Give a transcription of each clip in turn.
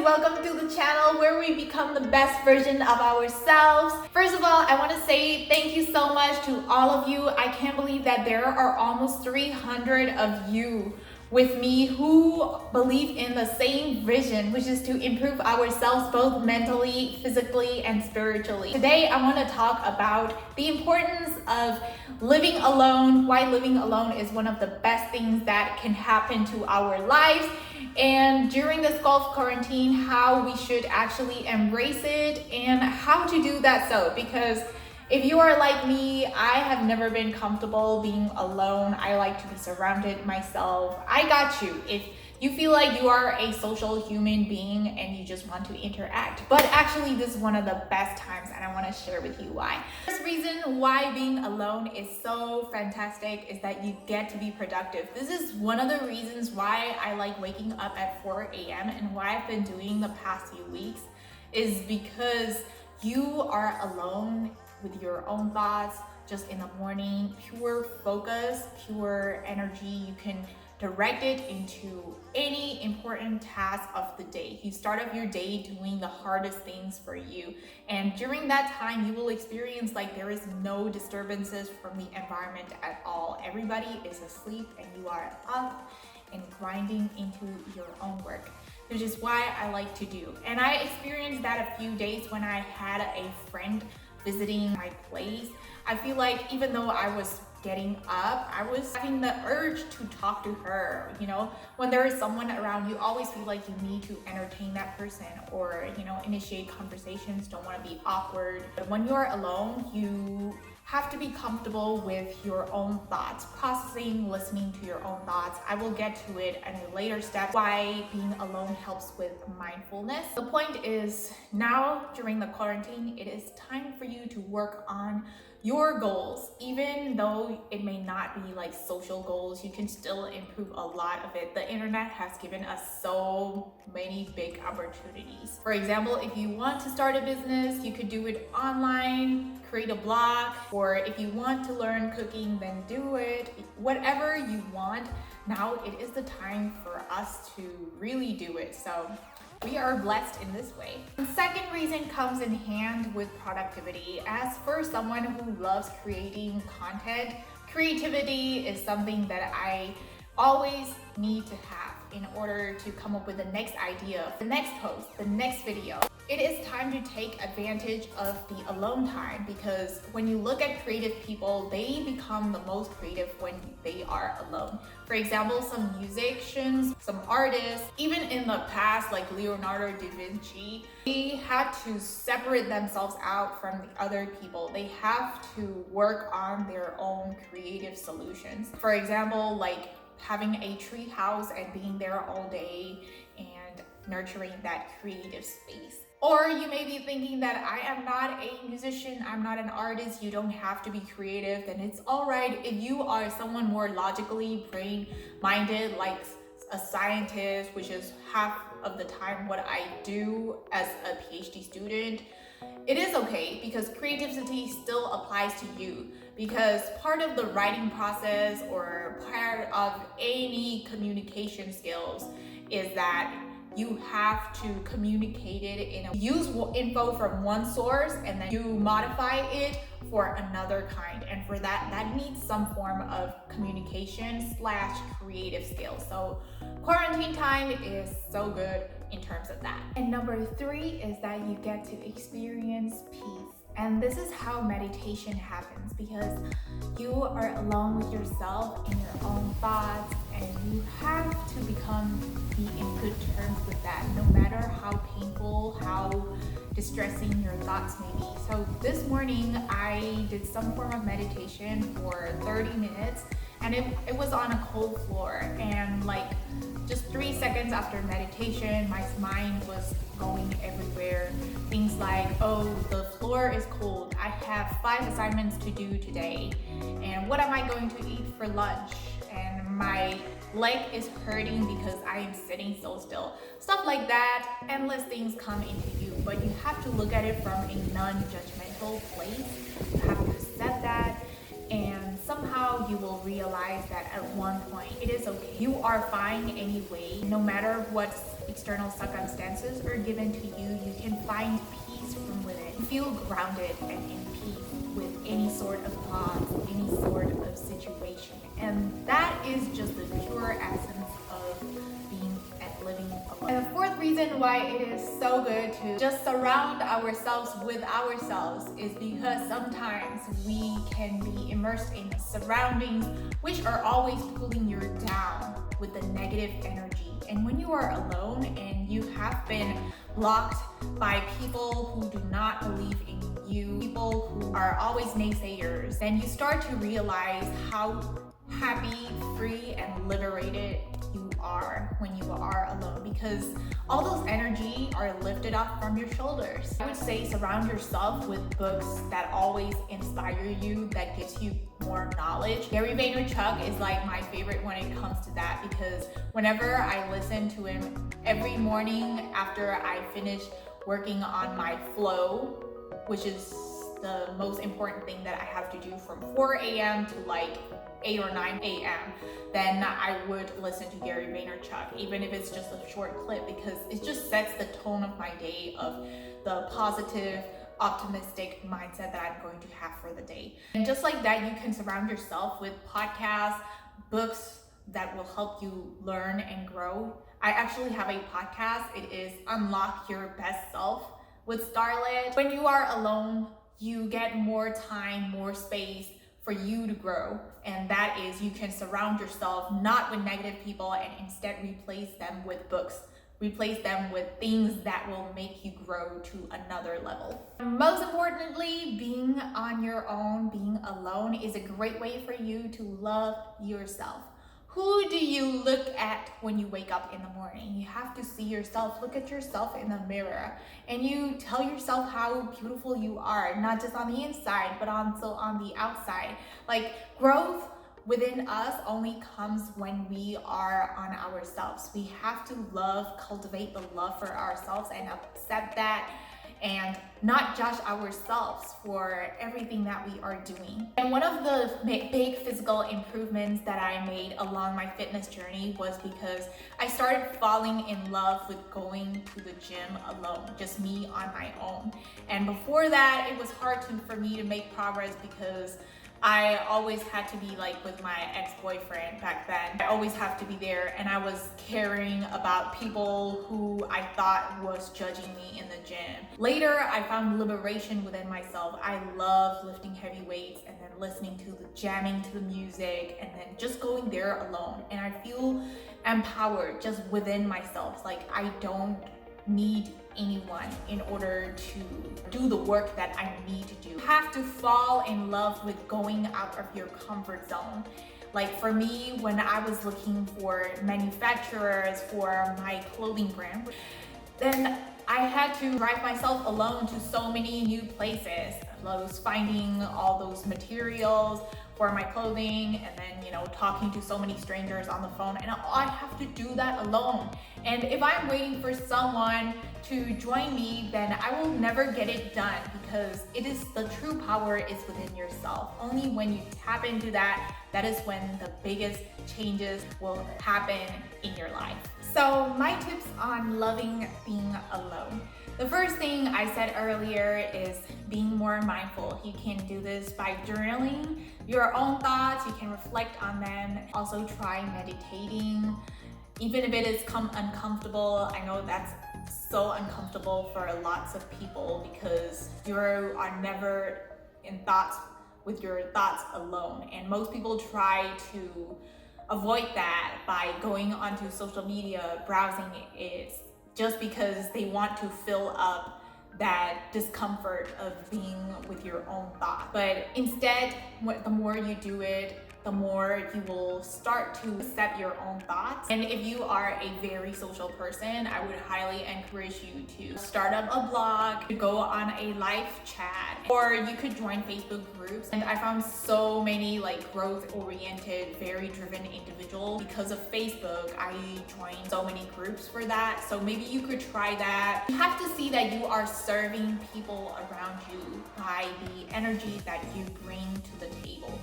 welcome to the channel where we become the best version of ourselves. First of all, I want to say thank you so much to all of you. I can't believe that there are almost 300 of you with me who believe in the same vision, which is to improve ourselves both mentally, physically, and spiritually. Today, I want to talk about the importance of living alone, why living alone is one of the best things that can happen to our lives, and during this golf quarantine, how we should actually embrace it and how to do that because if you are like me, I have never been comfortable being alone. I like to be surrounded myself. I got you. If you feel like you are a social human being and you just want to interact. But actually, this is one of the best times and I want to share with you why. First reason why being alone is so fantastic is that you get to be productive. This is one of the reasons why I like waking up at 4 a.m. and why I've been doing the past few weeks is because you are alone with your own thoughts, just in the morning, pure focus, pure energy. You can direct it into any important task of the day. You start off your day doing the hardest things for you. And during that time, you will experience like there is no disturbances from the environment at all. Everybody is asleep and you are up and grinding into your own work, which is why I like to do. And I experienced that a few days when I had a friend visiting my place. I feel like even though I was getting up, I was having the urge to talk to her. You know, when there is someone around, you always feel like you need to entertain that person or, initiate conversations, don't want to be awkward. But when you're alone, you have to be comfortable with your own thoughts, processing, listening to your own thoughts. I will get to it in a later step, why being alone helps with mindfulness. The point is now during the quarantine, it is time for you to work on your goals. Even though it may not be like social goals, you can still improve a lot of it. The internet has given us so many big opportunities. For example, if you want to start a business, you could do it online, create a blog, or if you want to learn cooking, then do it. Whatever you want, now it is the time for us to really do it. So we are blessed in this way. The second reason comes in hand with productivity. As for someone who loves creating content, creativity is something that I always need to have in order to come up with the next idea, the next post, the next video. It is time to take advantage of the alone time because when you look at creative people, they become the most creative when they are alone. For example, some musicians, some artists, even in the past, like Leonardo da Vinci, they had to separate themselves out from the other people. They have to work on their own creative solutions. For example, like having a tree house and being there all day and nurturing that creative space. Or you may be thinking that I am not a musician, I'm not an artist, you don't have to be creative, then it's all right. If you are someone more logically brain-minded, like a scientist, which is half of the time what I do as a PhD student, it is okay because creativity still applies to you because part of the writing process or part of any communication skills is that you have to communicate it use info from one source and then you modify it for another kind. And for that needs some form of communication / creative skills. So quarantine time is so good in terms of that. And number 3 is that you get to experience peace. And this is how meditation happens because you are alone with yourself and your own thoughts and you have to be in good terms with that, no matter how painful, how distressing your thoughts may be. So this morning I did some form of meditation for 30 minutes and it was on a cold floor and like just 3 seconds after meditation, my mind was going everywhere. Things like, oh, the floor is cold. I have 5 assignments to do today. And what am I going to eat for lunch? And my leg is hurting because I am sitting so still. Stuff like that, endless things come into you, but you have to look at it from a non-judgmental place. You have to accept that. And somehow you will realize that at one point it is okay. You are fine anyway. No matter what external circumstances are given to you, you can find peace from within. Feel grounded and in peace with any sort of thoughts, any sort of situation. And that is just the pure essence of being and living alone. And the fourth reason why it is so good to just surround ourselves with ourselves is because sometimes we can be immersed in surroundings which are always pulling you down with the negative energy. And when you are alone and you have been blocked by people who do not believe in you, people who are always naysayers, then you start to realize how happy, free, and liberated you are when you are alone, because all those energy are lifted up from your shoulders. I would say surround yourself with books that always inspire you, that gives you more knowledge. Gary Vaynerchuk is like my favorite when it comes to that, because whenever I listen to him every morning after I finish working on my flow, which is the most important thing that I have to do from 4 a.m. to like 8 or 9 a.m., then I would listen to Gary Vaynerchuk, even if it's just a short clip, because it just sets the tone of my day of the positive, optimistic mindset that I'm going to have for the day. And just like that, you can surround yourself with podcasts, books that will help you learn and grow. I actually have a podcast. It is Unlock Your Best Self with Scarlett. When you are alone, you get more time, more space for you to grow, and that is you can surround yourself not with negative people and instead replace them with books, replace them with things that will make you grow to another level. Most importantly, being on your own, being alone is a great way for you to love yourself. Who do you look at when you wake up in the morning? You have to see yourself, look at yourself in the mirror, and you tell yourself how beautiful you are, not just on the inside, but also on the outside. Like, growth within us only comes when we are on ourselves. We have to cultivate the love for ourselves and accept that, and not judge ourselves for everything that we are doing. And one of the big physical improvements that I made along my fitness journey was because I started falling in love with going to the gym alone, just me on my own. And before that, it was hard for me to make progress because I always had to be like with my ex-boyfriend back then. I always have to be there, and I was caring about people who I thought was judging me in the gym. Later, I found liberation within myself. I love lifting heavy weights and then listening to jamming to the music and then just going there alone. And I feel empowered just within myself. Like, I don't need anyone in order to do the work that I need to do. You have to fall in love with going out of your comfort zone. Like for me, when I was looking for manufacturers for my clothing brand, then I had to drive myself alone to so many new places. I was finding all those materials for my clothing and then, talking to so many strangers on the phone, and I have to do that alone. And if I'm waiting for someone to join me, then I will never get it done, because the true power is within yourself. Only when you tap into that is when the biggest changes will happen in your life. So my tips on loving being alone. The first thing I said earlier is being more mindful. You can do this by journaling your own thoughts. You can reflect on them. Also try meditating. Even if it is uncomfortable, I know that's so uncomfortable for lots of people because you are never in thoughts with your thoughts alone. And most people try to avoid that by going onto social media, browsing it, just because they want to fill up that discomfort of being with your own thoughts. But instead, the more you do it, the more you will start to accept your own thoughts. And if you are a very social person, I would highly encourage you to start up a blog, to go on a live chat, or you could join Facebook groups. And I found so many growth-oriented, very driven individuals. Because of Facebook, I joined so many groups for that. So maybe you could try that. You have to see that you are serving people around you by the energy that you bring to the table.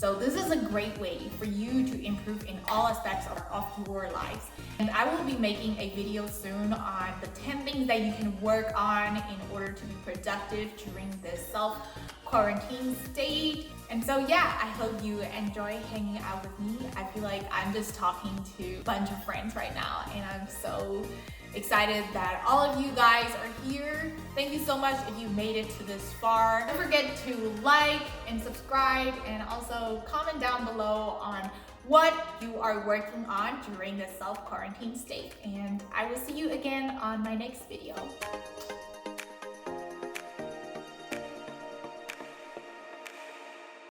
So this is a great way for you to improve in all aspects of your lives. And I will be making a video soon on the 10 things that you can work on in order to be productive during this self-quarantine state. And so yeah, I hope you enjoy hanging out with me. I feel like I'm just talking to a bunch of friends right now, and I'm so excited that all of you guys are here. Thank you so much if you made it to this far. Don't forget to like and subscribe, and also comment down below on what you are working on during the self-quarantine state. And I will see you again on my next video.